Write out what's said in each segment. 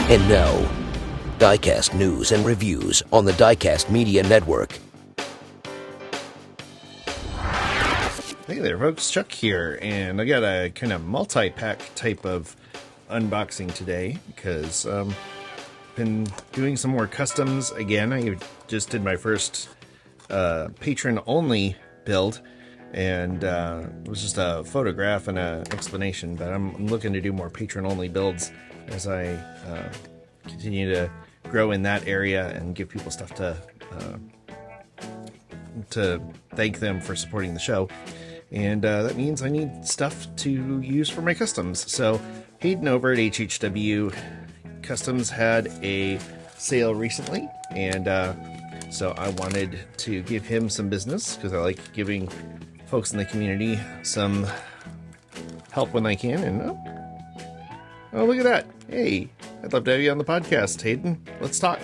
And now, Diecast news and reviews on the Diecast Media Network. Hey there folks, Chuck here, and I got a kind of multi-pack type of unboxing today because I've been doing some more customs again. I just did my first patron-only build, and it was just a photograph and an explanation, but I'm looking to do more patron-only builds as I continue to grow in that area and give people stuff to thank them for supporting the show. And that means I need stuff to use for my customs. So Hayden over at HHWCustoms had a sale recently, and so I wanted to give him some business because I like giving folks in the community some help when I can. And oh, look at that. Hey, I'd love to have you on the podcast, Hayden. Let's talk.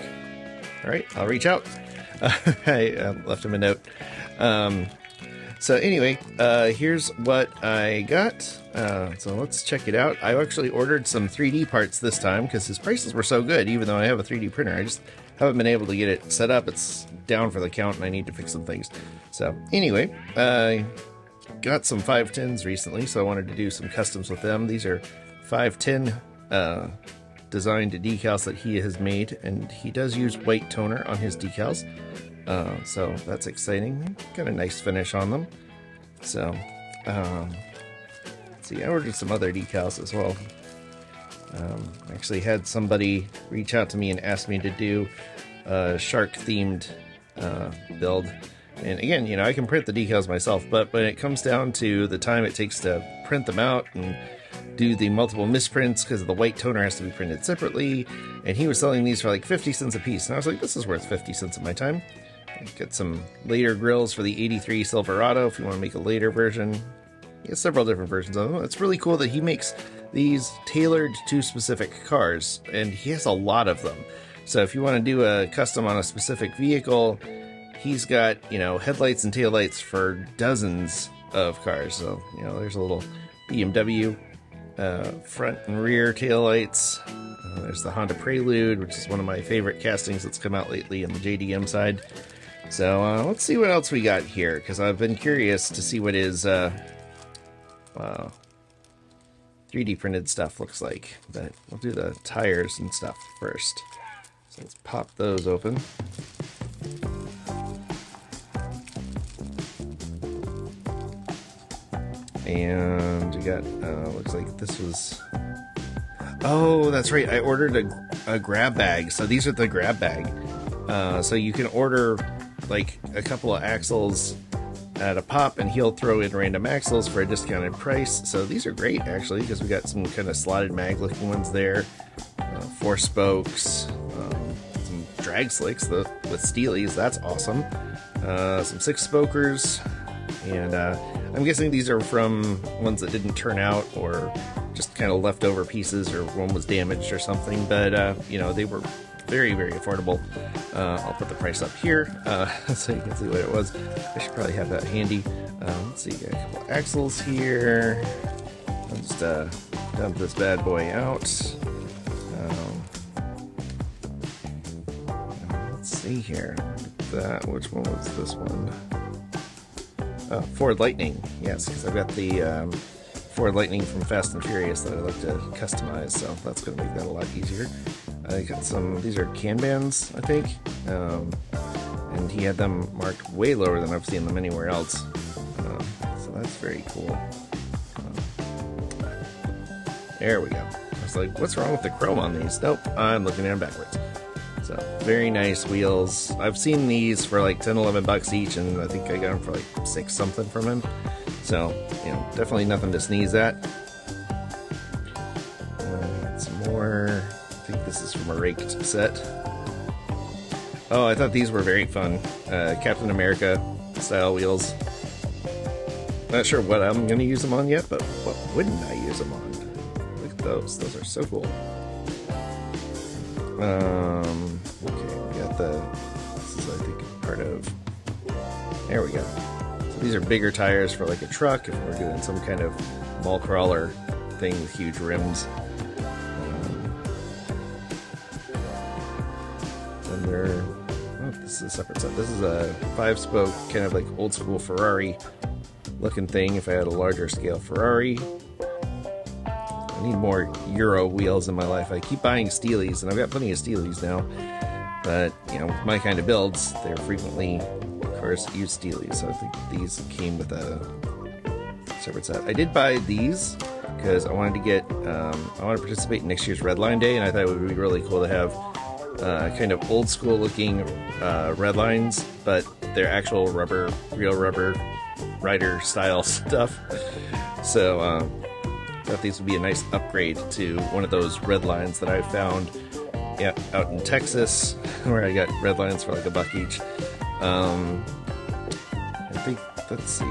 All right, I'll reach out. I left him a note. So anyway, here's what I got. So let's check it out. I actually ordered some 3D parts this time because his prices were so good, even though I have a 3D printer. I just haven't been able to get it set up. It's down for the count and I need to fix some things. So anyway, I got some 510s recently, so I wanted to do some customs with them. These are 510 designed decals that he has made, and he does use white toner on his decals. So that's exciting. Got a nice finish on them. So, let's see, I ordered some other decals as well. Actually had somebody reach out to me and ask me to do a shark-themed build. And again, you know, I can print the decals myself, but when it comes down to the time it takes to print them out and do the multiple misprints because the white toner has to be printed separately, and he was selling these for like 50 cents a piece, and I was like, this is worth 50 cents of my time. Get some later grills for the 83 Silverado if you want to make a later version. He has several different versions of them. It's really cool that he makes these tailored to specific cars, and he has a lot of them. So if you want to do a custom on a specific vehicle, he's got, you know, headlights and taillights for dozens of cars. So, you know, there's a little BMW front and rear taillights. There's the Honda Prelude, which is one of my favorite castings that's come out lately on the JDM side. So let's see what else we got here, because I've been curious to see what his 3D printed stuff looks like. But we'll do the tires and stuff first. So let's pop those open. And we got, looks like this was... Oh, that's right. I ordered a grab bag. So these are the grab bag. So you can order like a couple of axles at a pop, and he'll throw in random axles for a discounted price. So these are great, actually, because we got some kind of slotted mag looking ones there. 4 spokes, some drag slicks with steelies. That's awesome. Some 6 spokers. And I'm guessing these are from ones that didn't turn out, or just kind of leftover pieces, or one was damaged or something. But, you know, they were very, very affordable. I'll put the price up here so you can see what it was. I should probably have that handy. Let's see, got a couple axles here. I'll just dump this bad boy out. Let's see here. Which one was this one? Ford Lightning. Yes, because I've got the Ford Lightning from Fast and Furious that I like to customize, so that's going to make that a lot easier. I got some, these are Kanbans, I think, and he had them marked way lower than I've seen them anywhere else, so that's very cool. There we go. I was like, what's wrong with the chrome on these? Nope, I'm looking at them backwards. So, very nice wheels. I've seen these for like 10, 11 bucks each, and I think I got them for like 6 something from him. So, you know, definitely nothing to sneeze at. Some more. I think this is from a raked set. Oh, I thought these were very fun. Captain America style wheels. Not sure what I'm going to use them on yet, but what wouldn't I use them on? Look at those. Those are so cool. Okay, we got this is, I think, part of, there we go. So these are bigger tires for like a truck, if we're doing some kind of mall crawler thing with huge rims. And they're, oh, this is a separate set. This is a 5-spoke, kind of like old school Ferrari looking thing. If I had a larger scale Ferrari, I need more Euro wheels in my life. I keep buying Steelies, and I've got plenty of Steelies now. But, you know, with my kind of builds, they're frequently, of course, use Steelies. So I think these came with a separate set. I did buy these because I wanted to get, I want to participate in next year's Redline Day, and I thought it would be really cool to have kind of old school looking red lines, but they're actual rubber, real rubber rider style stuff. So I thought these would be a nice upgrade to one of those red lines that I found out in Texas, where I got red lines for like $1 each. I think, let's see,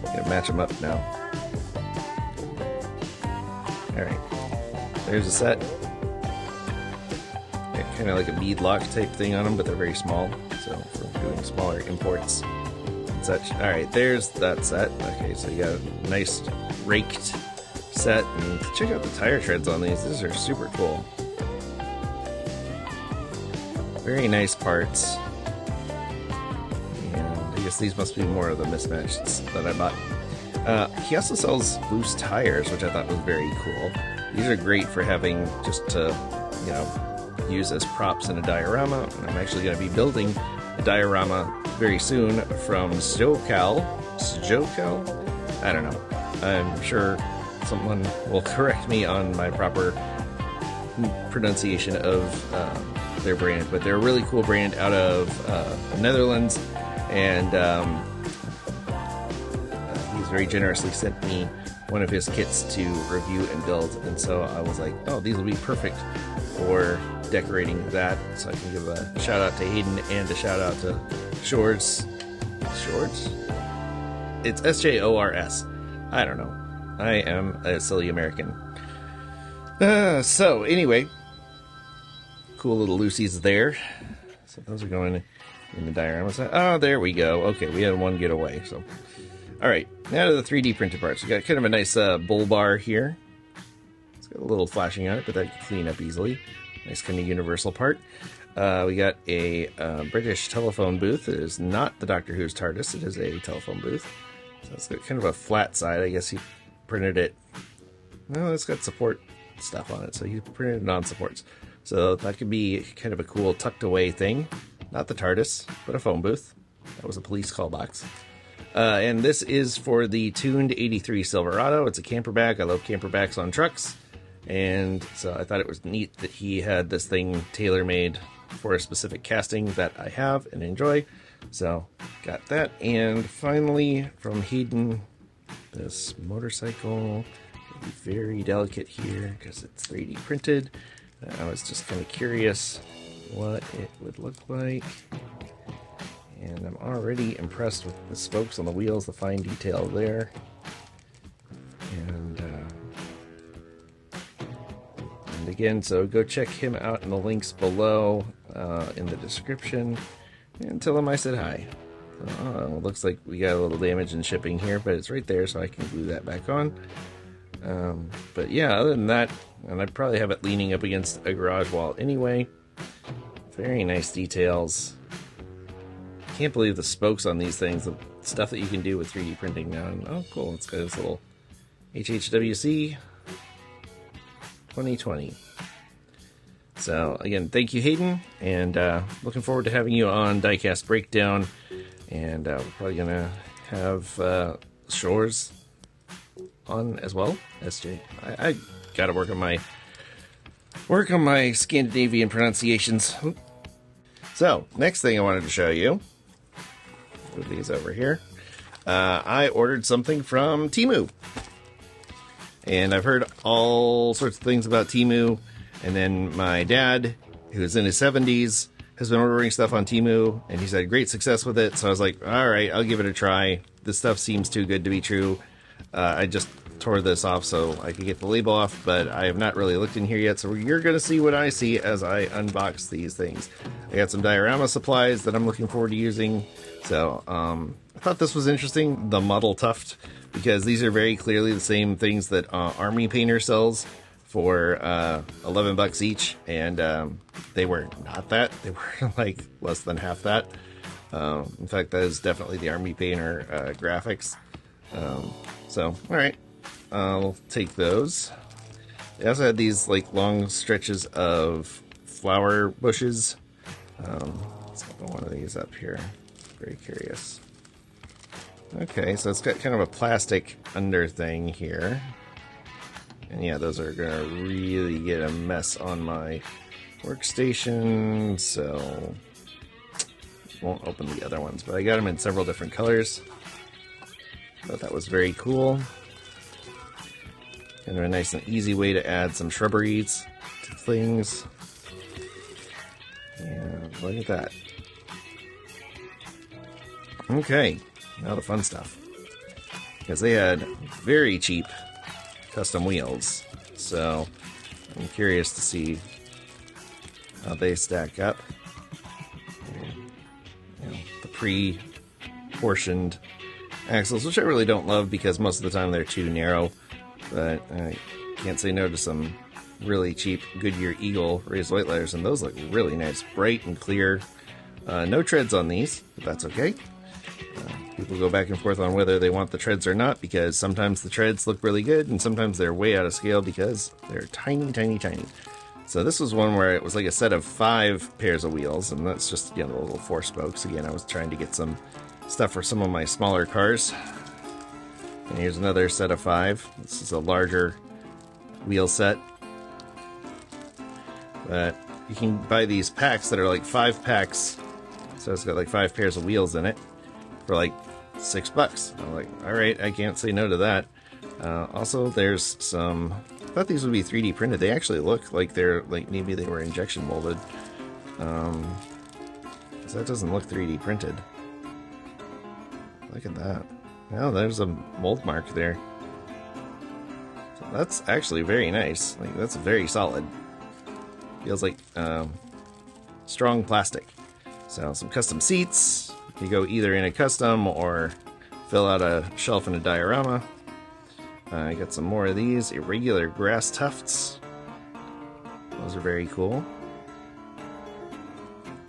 gonna match them up now. Alright, there's a set. Got kind of like a beadlock type thing on them, but they're very small, so for doing smaller imports and such. Alright, there's that set. Okay, so you got a nice raked set, and check out the tire treads on these. These are super cool. Very nice parts. And I guess these must be more of the mismatched that I bought. He also sells loose tires, which I thought was very cool. These are great for having just to, you know, use as props in a diorama. And I'm actually going to be building a diorama very soon from SoCal. I don't know. I'm sure someone will correct me on my proper pronunciation of their brand, but they're a really cool brand out of the Netherlands, and he's very generously sent me one of his kits to review and build, and so I was like, oh, these will be perfect for decorating that. So I can give a shout out to Hayden and a shout out to Shorts. It's SJORS. I don't know. I am a silly American. So anyway, cool little loosies there. So those are going in the diorama set. Oh, there we go. Okay, we had one get away. So, all right, now to the 3D printed parts. We got kind of a nice bull bar here. It's got a little flashing on it, but that can clean up easily. Nice kind of universal part. We got a British telephone booth. It is not the Doctor Who's TARDIS. It is a telephone booth. So it's got kind of a flat side. I guess he printed it. Well, it's got support stuff on it, so he printed it on supports. So that could be kind of a cool tucked away thing. Not the TARDIS, but a phone booth. That was a police call box. And this is for the tuned 83 Silverado. It's a camper bag. I love camper bags on trucks. And so I thought it was neat that he had this thing tailor-made for a specific casting that I have and enjoy. So got that. And finally from Hayden, this motorcycle. Very delicate here because it's 3D printed. I was just kind of curious what it would look like. And I'm already impressed with the spokes on the wheels, the fine detail there. And again, so go check him out in the links below in the description. And tell him I said hi. Looks like we got a little damage in shipping here, but it's right there, so I can glue that back on. But yeah, other than that, and I'd probably have it leaning up against a garage wall anyway. Very nice details. Can't believe the spokes on these things, the stuff that you can do with 3D printing now. And, oh, cool, it's got this little HHWC 2020. So, again, thank you, Hayden, and looking forward to having you on Diecast Breakdown. And we're probably going to have Shores on as well. SJ. I got to work on my Scandinavian pronunciations. So, next thing I wanted to show you. Put these over here. I ordered something from Temu. And I've heard all sorts of things about Temu. And then my dad, who's in his 70s, has been ordering stuff on Temu. And he's had great success with it. So I was like, all right, I'll give it a try. This stuff seems too good to be true. I just tore this off so I could get the label off, but I have not really looked in here yet, so you're going to see what I see as I unbox these things. I got some diorama supplies that I'm looking forward to using, so I thought this was interesting, the model tuft, because these are very clearly the same things that Army Painter sells for $11 each, and they were not that. They were like less than half that. In fact, that is definitely the Army Painter graphics. So, all right, I'll take those. They also had these like long stretches of flower bushes. Let's open one of these up here. Very curious. Okay, so it's got kind of a plastic under thing here. And yeah, those are gonna really get a mess on my workstation, so won't open the other ones, but I got them in several different colors. Thought that was very cool. Kind of a nice and easy way to add some shrubberies to things. And look at that. Okay, now the fun stuff. Because they had very cheap custom wheels, so I'm curious to see how they stack up. You know, the pre-portioned axles, which I really don't love because most of the time they're too narrow, but I can't say no to some really cheap Goodyear Eagle raised white letters, and those look really nice, bright and clear. No treads on these, but that's okay. People go back and forth on whether they want the treads or not, because sometimes the treads look really good and sometimes they're way out of scale because they're tiny, tiny, tiny. So this was one where it was like a set of 5 pairs of wheels, and that's just, you know, the little 4 spokes. Again, I was trying to get some stuff for some of my smaller cars. And here's another set of 5. This is a larger wheel set. But you can buy these packs that are like 5 packs. So it's got like 5 pairs of wheels in it for like $6. I'm like, alright, I can't say no to that. Also, there's some... I thought these would be 3D printed. They actually look like they're, like, maybe they were injection molded. So that doesn't look 3D printed. Look at that. Oh, there's a mold mark there. So that's actually very nice. Like, that's very solid. Feels like strong plastic. So some custom seats. You go either in a custom or fill out a shelf in a diorama. I got some more of these irregular grass tufts. Those are very cool.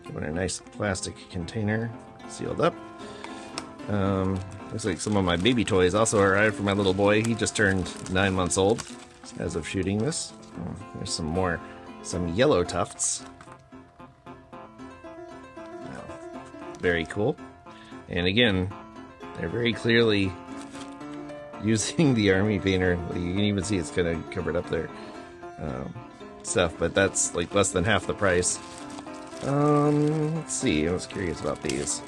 Give it a nice plastic container, sealed up. Looks like some of my baby toys also arrived for my little boy. He just turned 9 months old as of shooting this. There's some yellow tufts. Very cool. And again, they're very clearly using the Army Painter. You can even see it's kind of covered up their stuff, but that's like less than half the price. Let's see, I was curious about these.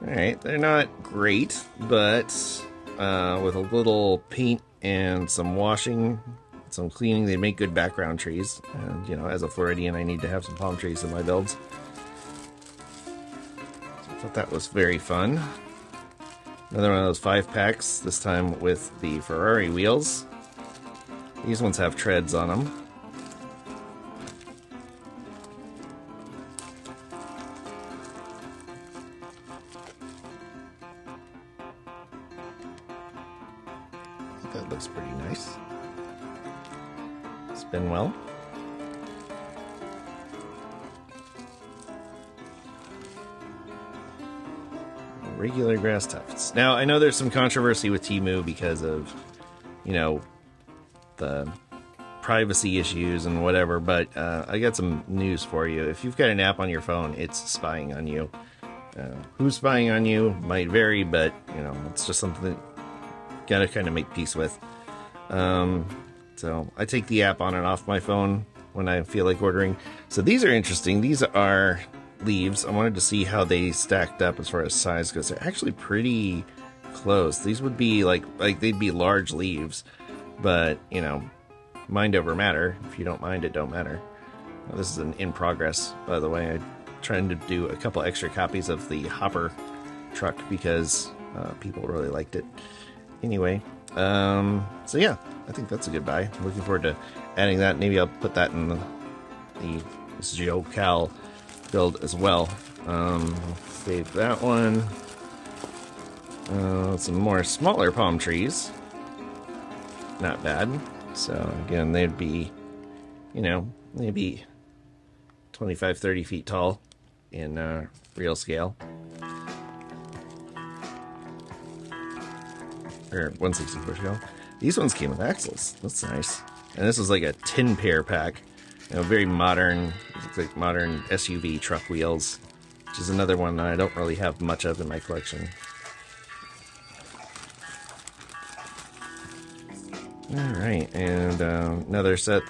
Alright, they're not great, but with a little paint and some washing, some cleaning, they make good background trees. And, you know, as a Floridian, I need to have some palm trees in my builds. So I thought that was very fun. Another one of those 5 packs, this time with the Ferrari wheels. These ones have treads on them. I think that looks pretty nice. Spin well. Regular grass tufts. Now, I know there's some controversy with Temu because of, you know, the privacy issues and whatever, but I got some news for you. If you've got an app on your phone, it's spying on you. Who's spying on you might vary, but, you know, it's just something that you gotta kind of make peace with. So I take the app on and off my phone when I feel like ordering. So these are interesting. These are leaves. I wanted to see how they stacked up as far as size goes. They're actually pretty close. These would be like they'd be large leaves, but, you know, mind over matter. If you don't mind, it don't matter. Now, this is an in progress, by the way. I'm trying to do a couple extra copies of the hopper truck because people really liked it. Anyway, so yeah, I think that's a good buy. I'm looking forward to adding that. Maybe I'll put that in the Joe Cal build as well. Save that one. Some more smaller palm trees. Not bad. So again, they'd be, you know, maybe 25, 30 feet tall in real scale. Or 164 scale. These ones came with axles. That's nice. And this was like a 10 pair pack. You know, very modern, looks like modern SUV truck wheels, which is another one that I don't really have much of in my collection. Alright, and another set.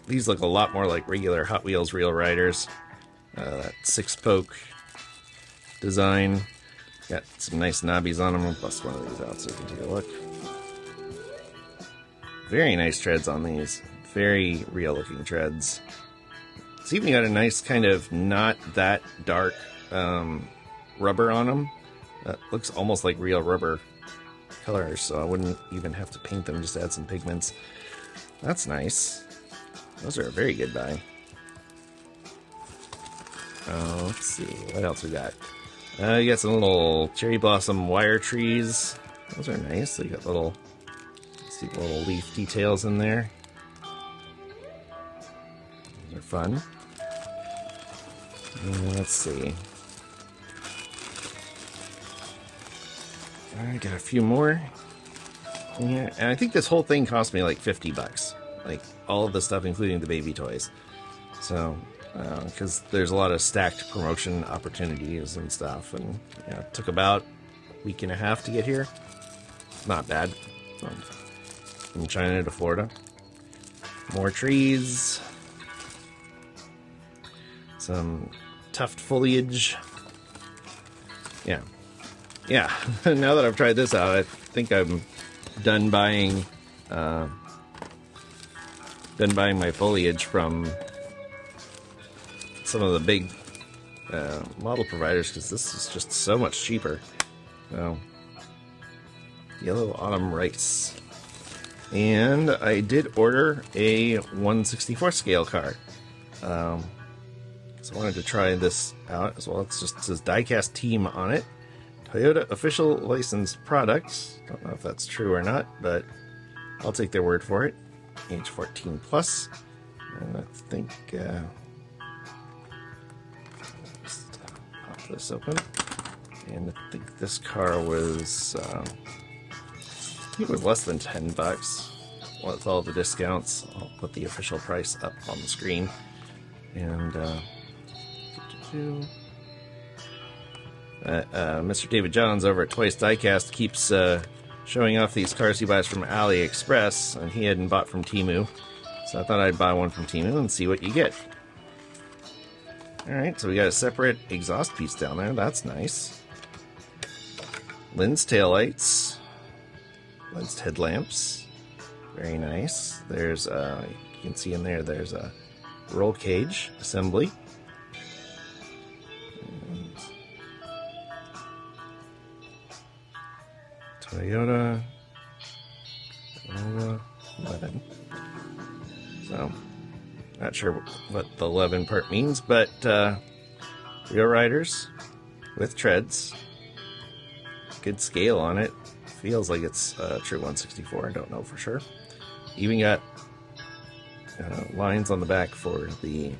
These look a lot more like regular Hot Wheels Real Riders. That 6-spoke design. Got some nice knobbies on them. I'll bust one of these out so you can take a look. Very nice treads on these. Very real looking treads. It's even got a nice kind of not that dark rubber on them. That looks almost like real rubber colors, so I wouldn't even have to paint them, just add some pigments. That's nice. Those are a very good buy. Let's see, what else we got? You got some little cherry blossom wire trees. Those are nice. They got little, see, little leaf details in there. Those are fun. Let's see. I got a few more. Yeah, and I think this whole thing cost me like $50. Like all of the stuff, including the baby toys. So, because there's a lot of stacked promotion opportunities and stuff, and it took about a week and a half to get here. Not bad. From China to Florida. More trees. Some tuft foliage. Yeah. Yeah, now that I've tried this out, I think I'm done buying my foliage from some of the big model providers, because this is just so much cheaper. So, yellow autumn rice. And I did order a 1/64 scale car. So I wanted to try this out as well. It says Diecast Team on it. Toyota official licensed products. Don't know if that's true or not, but I'll take their word for it. Age 14 plus. And I think just pop this open. And I think this car was I think it was less than $10. With all the discounts, I'll put the official price up on the screen. And Mr. David Johns over at Twice Diecast keeps showing off these cars he buys from AliExpress, and he hadn't bought from Temu, so I thought I'd buy one from Temu and see what you get. Alright, so we got a separate exhaust piece down there. That's nice. Lens taillights. Lensed headlamps. Very nice. There's, you can see in there, there's a roll cage assembly. Toyota 11. So, not sure what the 11 part means, but real riders with treads. Good scale on it. Feels like it's true 164. I don't know for sure. Even got lines on the back for the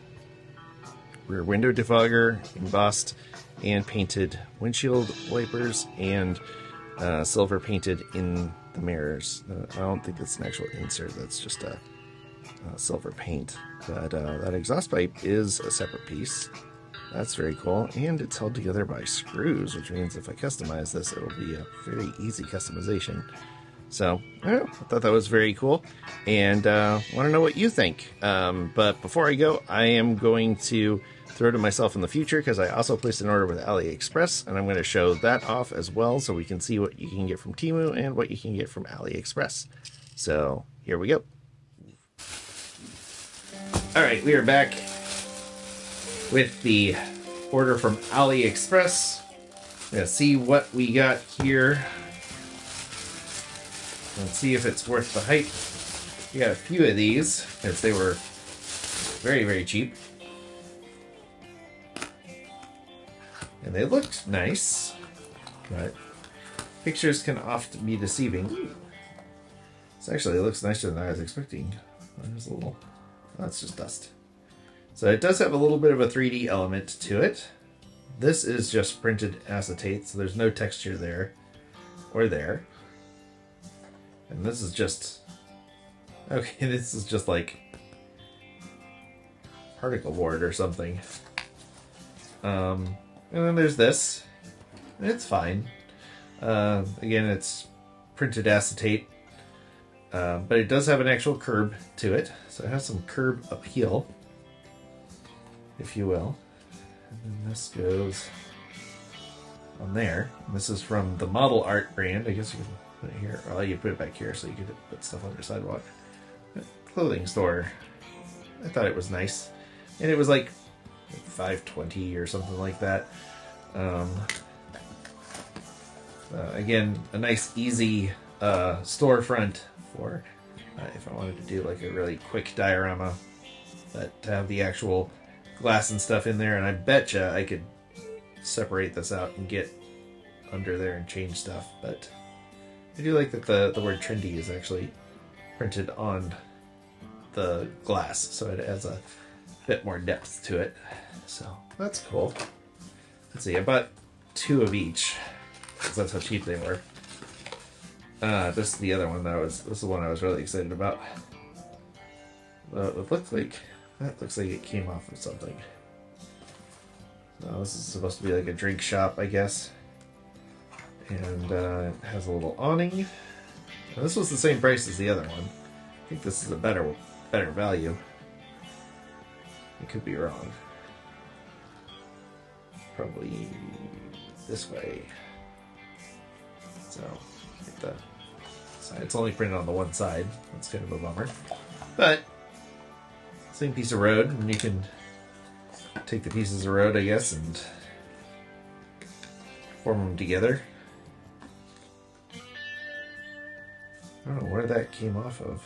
rear window defogger, embossed and painted windshield wipers, and silver painted in the mirrors. I don't think it's an actual insert, that's just a silver paint. But that exhaust pipe is a separate piece. That's very cool. And it's held together by screws, which means if I customize this, it'll be a very easy customization. So, I thought that was very cool. And want to know what you think. But before I go, I am going to throw to myself in the future, because I also placed an order with AliExpress, and I'm going to show that off as well, so we can see what you can get from Temu and what you can get from AliExpress. So here we go. Alright, we are back with the order from AliExpress. Let's see what we got here. Let's see if it's worth the hype. We got a few of these, because they were very, very cheap. And they looked nice, but pictures can often be deceiving. It looks nicer than I was expecting. There's a little... That's just dust. So it does have a little bit of a 3D element to it. This is just printed acetate, so there's no texture there or there. And this is just... Okay, this is just like particle board or something. And then there's this. It's fine. Again, it's printed acetate. But it does have an actual curb to it. So it has some curb appeal, if you will. And then this goes on there. And this is from the Model Art brand. I guess you can put it here. Or you put it back here so you can put stuff on your sidewalk. Clothing store. I thought it was nice. And it was like $5.20 or something like that. Again, a nice, easy storefront for if I wanted to do like a really quick diorama, but to have the actual glass and stuff in there. And I betcha I could separate this out and get under there and change stuff. But I do like that the word trendy is actually printed on the glass, so it adds a bit more depth to it. So that's cool. Let's see, I bought 2 of each because that's how cheap they were. This is the other one this is the one I was really excited about. It looks like it came off of something. So this is supposed to be like a drink shop, I guess. And it has a little awning. Now, this was the same price as the other one. I think this is a better value. I could be wrong. Probably this way. So, get the side. It's only printed on the one side. That's kind of a bummer. But, same piece of road, and you can take the pieces of road, I guess, and form them together. I don't know where that came off of.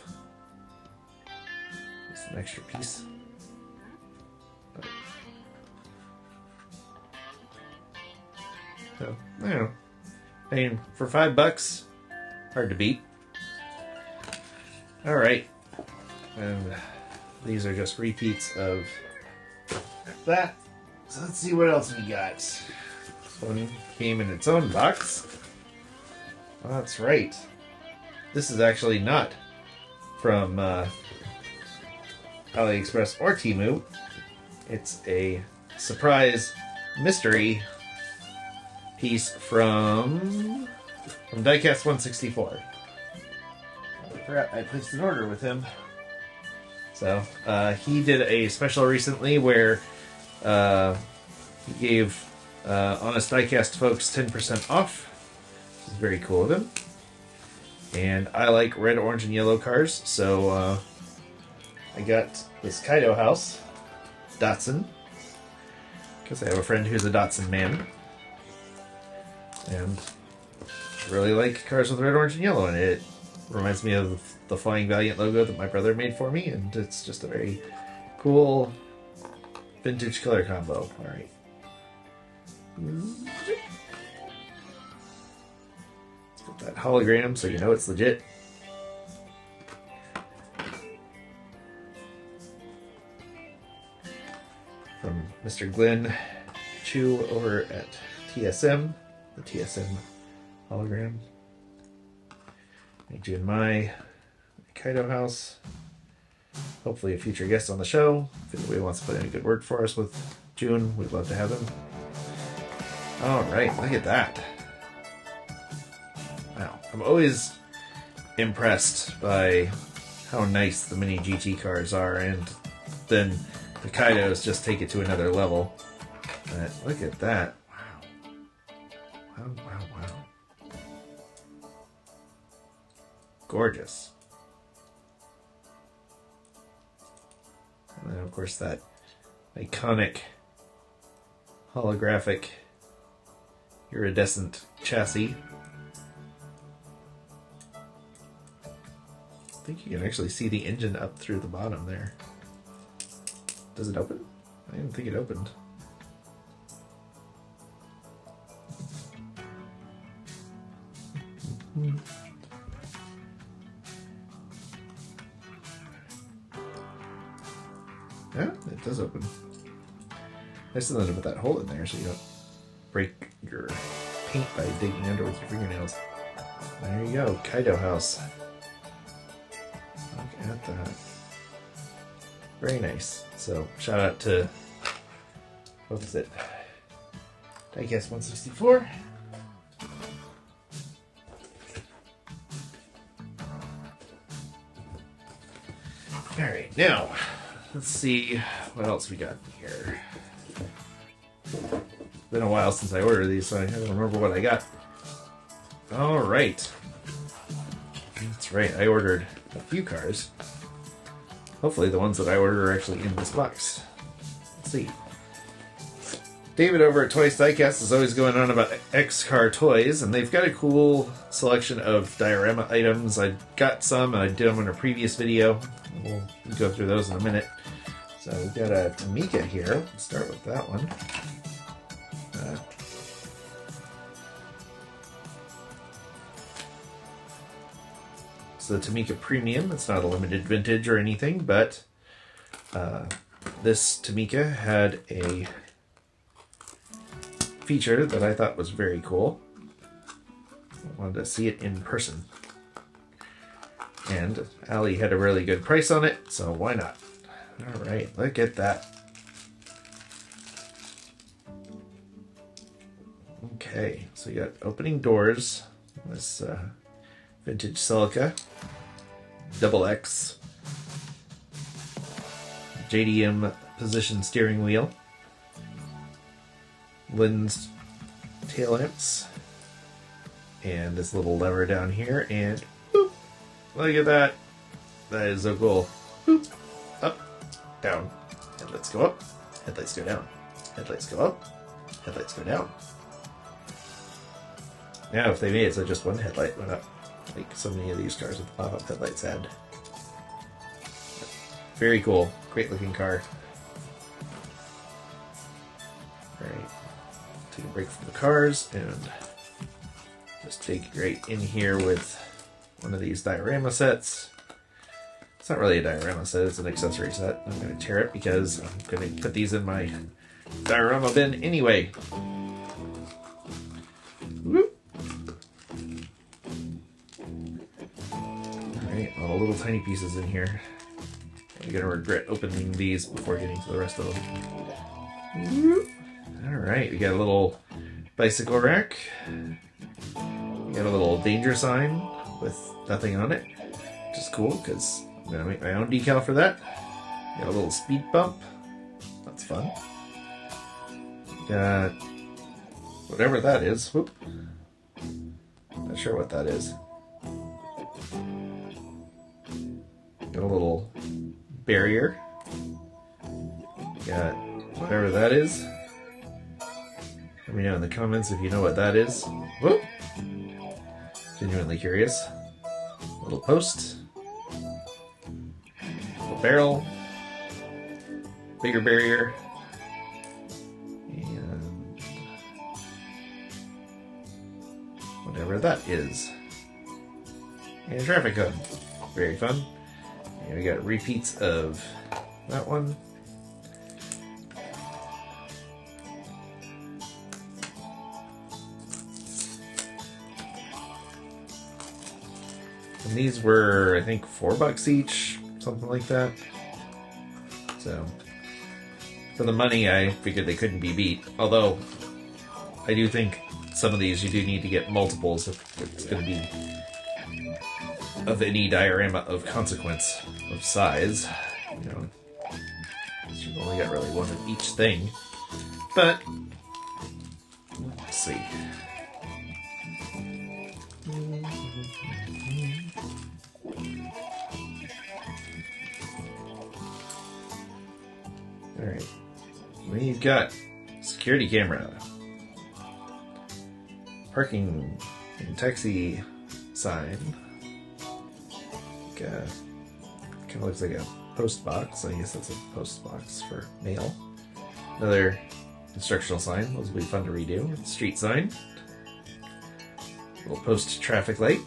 It's an extra piece. But, so, I don't know. I mean, for $5, hard to beat. Alright. And these are just repeats of that. So let's see what else we got. This one came in its own box. Oh, that's right. This is actually not from AliExpress or Temu. It's a surprise mystery piece from Diecast 164. I forgot I placed an order with him. So he did a special recently where he gave Honest Diecast folks 10% off. Which is very cool of him. And I like red, orange, and yellow cars, so I got this Kaido house, Datsun, because I have a friend who's a Datsun man. And I really like cars with red, orange, and yellow in it. It reminds me of the Flying Valiant logo that my brother made for me, and it's just a very cool vintage color combo. Alright. Let's put that hologram so you know it's legit. From Mr. Glenn Chu over at TSM, the TSM hologram. Made you in my Kaido house. Hopefully a future guest on the show. If anybody wants to put in a good word for us with June, we'd love to have them. Alright, look at that. Wow, I'm always impressed by how nice the mini GT cars are, and then the Kaidos just take it to another level. But look at that. Wow. Wow. Gorgeous. And then, of course, that iconic holographic iridescent chassis. I think you can actually see the engine up through the bottom there. Does it open? I didn't think it opened. Yeah, it does open. Nice of them to put that hole in there so you don't break your paint by digging under with your fingernails. There you go, Kaido house. Look at that. Very nice. So, shout out to, what was it? Diecast 164. Alright, now, let's see what else we got here. Been a while since I ordered these, so I don't remember what I got. Alright. That's right, I ordered a few cars. Hopefully the ones that I ordered are actually in this box. Let's see. David over at Toys Diecast is always going on about X-Car toys, and they've got a cool selection of diorama items. I got some, and I did them in a previous video. We'll go through those in a minute. So we've got a Tamika here. Let's start with that one. It's the Tamika Premium. It's not a limited vintage or anything, but this Tamika had a feature that I thought was very cool. I wanted to see it in person. And Ali had a really good price on it, so why not? Alright, look at that. Okay, so you got opening doors, this vintage silica, double X, JDM position steering wheel, lens tail lamps, and this little lever down here, and boop, look at that. That is so cool. Boop, up, down, headlights go up, headlights go down, headlights go up, headlights go down. Now if they made it so just one headlight went up, like so many of these cars with pop-up headlights had. Very cool, great looking car. Alright, take a break from the cars and just take it right in here with one of these diorama sets. It's not really a diorama set, it's an accessory set. I'm going to tear it because I'm going to put these in my diorama bin anyway. Whoop. Alright, all the little tiny pieces in here. I'm going to regret opening these before getting to the rest of them. Alright, we got a little bicycle rack. We got a little danger sign with nothing on it, which is cool because I'm going to make my own decal for that. Got a little speed bump. That's fun. Got whatever that is. Whoop. Not sure what that is. Got a little barrier. Got whatever that is. Let me know in the comments if you know what that is. Whoop. Genuinely curious. Little post. Little barrel. Bigger barrier. And whatever that is. And a traffic cone. Very fun. And we got repeats of that one. And these were, I think, $4 each, something like that. So, for the money, I figured they couldn't be beat. Although, I do think some of these you do need to get multiples if it's going to be of any diorama of consequence, of size. You know, you've only got really one of each thing. But, let's see. Alright, we've got security camera, parking and taxi sign, kind of looks like a post box. I guess that's a post box for mail. Another instructional sign, those will be fun to redo. Street sign, little post traffic light,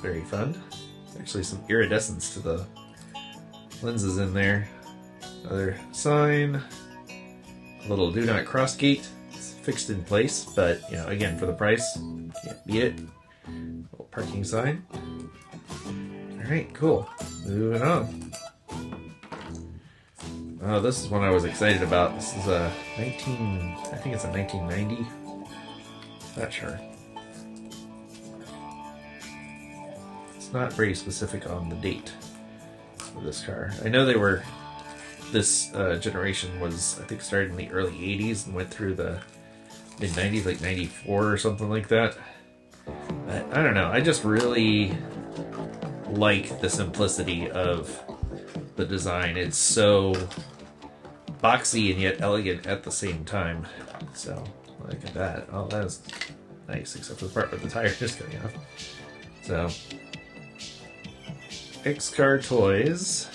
very fun. Actually some iridescence to the lenses in there. Another sign. A little do not cross gate. It's fixed in place, but you know, again, for the price, can't beat it. Little parking sign. Alright, cool. Moving on. Oh, this is one I was excited about. This is a I think it's a 1990. Not sure. It's not very specific on the date of this car. I know this generation was, I think, started in the early 80s and went through the mid-90s, like 94 or something like that. I don't know. I just really like the simplicity of the design. It's so boxy and yet elegant at the same time. So, look at that. Oh, that's nice, except for the part where the tire is coming off. So, X-Car Toys.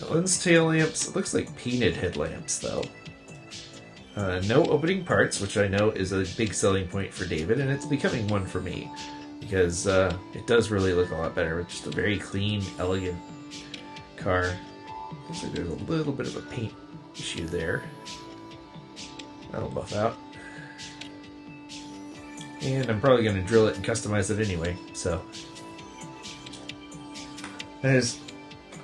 Lens tail lamps. It looks like painted headlamps, though. No opening parts, which I know is a big selling point for David, and it's becoming one for me. Because it does really look a lot better. It's just a very clean, elegant car. Looks like there's a little bit of a paint issue there. That'll buff out. And I'm probably going to drill it and customize it anyway, so. That has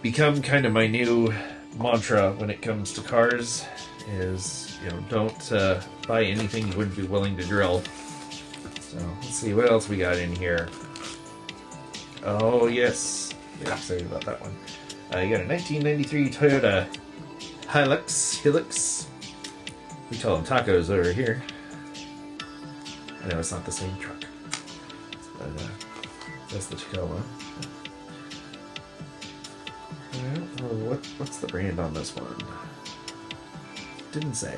become kind of my new mantra when it comes to cars, is, you know, don't buy anything you wouldn't be willing to drill. So, let's see, what else we got in here? Oh, yes. Yeah, excited about that one. You got a 1993 Toyota Hilux. We call them tacos over here. I know it's not the same truck, but that's the Tacoma. What's the brand on this one? Didn't say.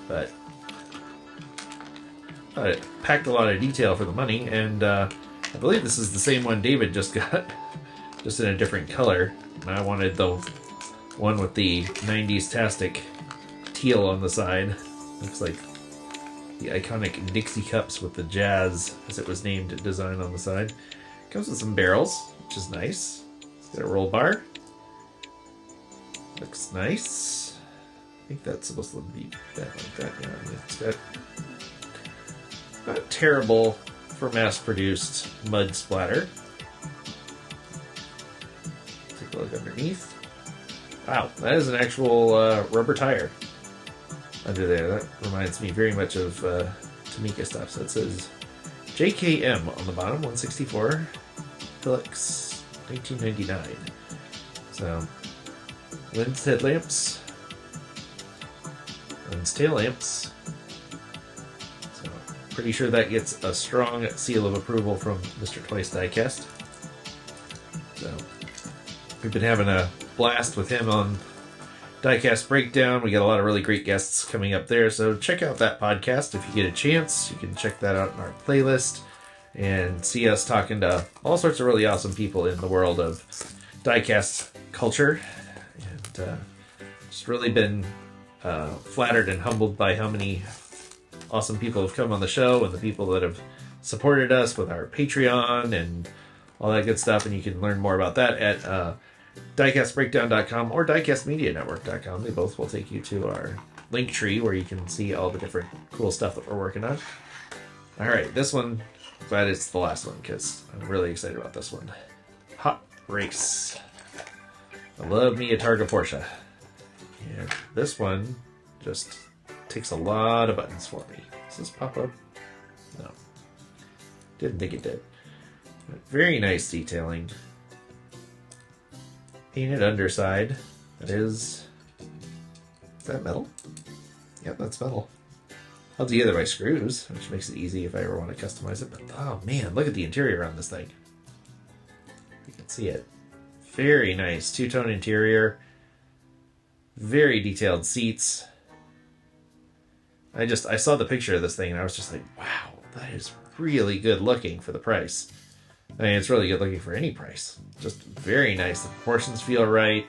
But it packed a lot of detail for the money, and I believe this is the same one David just got, just in a different color. And I wanted the one with the 90s-tastic teal on the side. Looks like the iconic Dixie cups with the Jazz, as it was named, design on the side. Comes with some barrels, which is nice. It's got a roll bar. Looks nice. I think that's supposed to be that like that. Yeah, it's got not terrible for mass-produced mud splatter. Take a look underneath. Wow, that is an actual rubber tire under there. That reminds me very much of Tamika stuff. So it says JKM on the bottom, 164, Hilux, 1999. So, lens headlamps, lens tail lamps. So, pretty sure that gets a strong seal of approval from Mr. Twice Diecast. So, we've been having a blast with him on Diecast Breakdown. We got a lot of really great guests coming up there, so check out that podcast if you get a chance. You can check that out in our playlist and see us talking to all sorts of really awesome people in the world of diecast culture. And just really been flattered and humbled by how many awesome people have come on the show, and the people that have supported us with our Patreon and all that good stuff. And you can learn more about that at diecastbreakdown.com or diecastmedianetwork.com. They both will take you to our link tree where you can see all the different cool stuff that we're working on. Alright, this one, glad it's the last one because I'm really excited about this one. Hot Race. I love me a Targa Porsche. And this one just takes a lot of buttons for me. Does this pop up? No. Didn't think it did. But very nice detailing. Painted underside. Is that metal? Yep, that's metal. Held together by screws, which makes it easy if I ever want to customize it. But oh man, look at the interior on this thing. You can see it. Very nice. Two-tone interior. Very detailed seats. I saw the picture of this thing and I was just like, wow, that is really good looking for the price. I mean, it's really good looking for any price. Just very nice. The proportions feel right.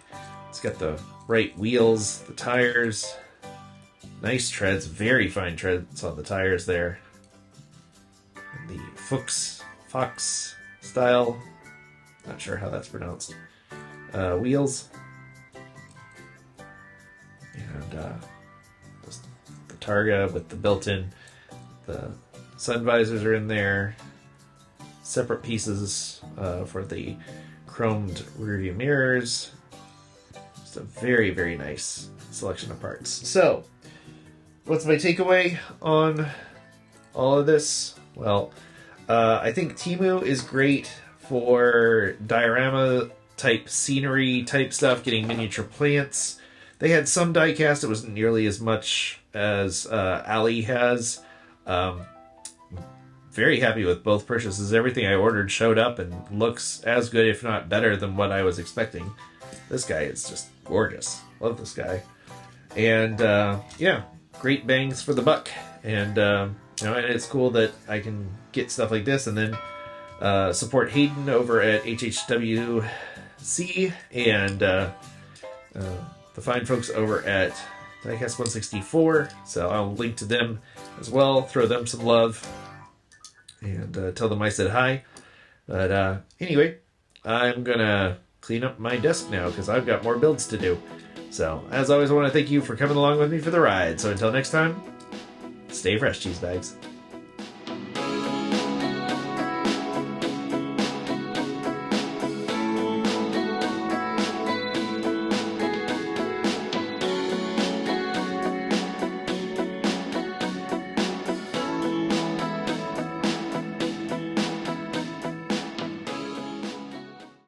It's got the right wheels, the tires. Nice treads, very fine treads on the tires there. And the Fox style, not sure how that's pronounced. Wheels, the Targa with the built-in, the sun visors are in there. Separate pieces for the chromed rearview mirrors. Just a very, very nice selection of parts. So, what's my takeaway on all of this? Well, I think Temu is great for diorama type scenery type stuff, getting miniature plants. They had some diecast. It wasn't nearly as much as Ali has. Very happy with both purchases. Everything I ordered showed up and looks as good, if not better, than what I was expecting. This guy is just gorgeous. Love this guy. And yeah, great bangs for the buck. And you know, and it's cool that I can get stuff like this and then support Hayden over at HHWC and the fine folks over at Diecast 164. So I'll link to them as well. Throw them some love. And tell them I said hi. But anyway, I'm going to clean up my desk now because I've got more builds to do. So, as always, I want to thank you for coming along with me for the ride. So until next time, stay fresh, cheese bags.